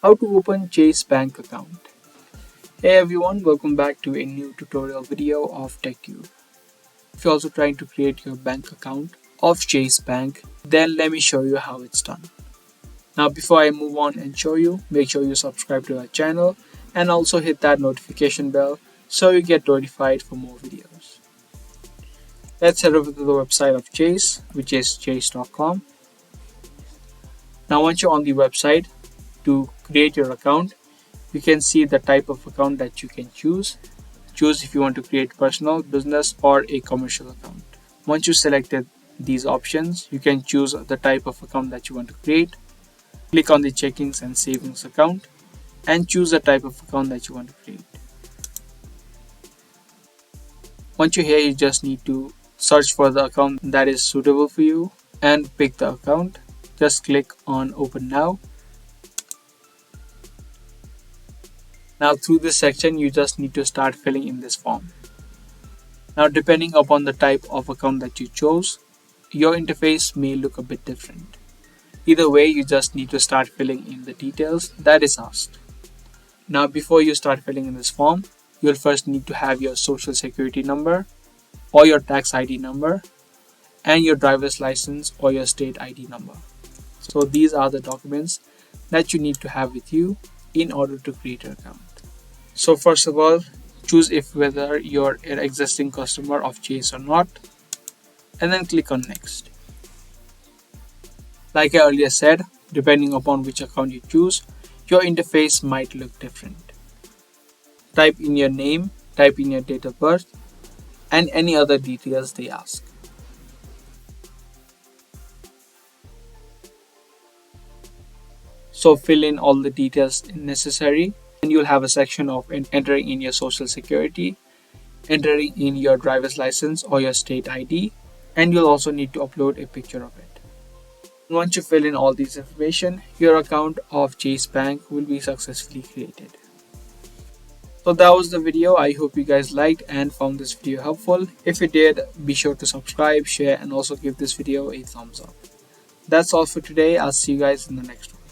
How to open Chase bank account. Hey everyone, welcome back to a new tutorial video of TechCube. If you're also trying to create your bank account of Chase Bank, then let me show you how it's done. Now before I move on and show you, make sure you subscribe to our channel and also hit that notification bell so you get notified for more videos. Let's head over to the website of Chase, which is chase.com. Now once you're on the website, to create your account, you can see the type of account that you can choose. Choose if you want to create personal, business, or a commercial account. Once you selected these options, you can choose the type of account that you want to create. Click on the checkings and savings account and choose the type of account that you want to create. Once you're here, you just need to search for the account that is suitable for you and pick the account. Just click on Open Now. Now through this section, you just need to start filling in this form. Now depending upon the type of account that you chose, your interface may look a bit different. Either way, you just need to start filling in the details that is asked. Now before you start filling in this form, you'll first need to have your social security number or your tax ID number and your driver's license or your state ID number. So these are the documents that you need to have with you in order to create your account. So first of all, choose whether you're an existing customer of Chase or not, and then click on Next. Like I earlier said, depending upon which account you choose, your interface might look different. Type in your name, type in your date of birth, and any other details they ask. So fill in all the details necessary, and you'll have a section of entering in your social security, entering in your driver's license or your state ID, and you'll also need to upload a picture of it. Once you fill in all these information, your account of Chase Bank will be successfully created. So that was the video. I hope you guys liked and found this video helpful. If you did, be sure to subscribe, share, and also give this video a thumbs up. That's all for today. I'll see you guys in the next one.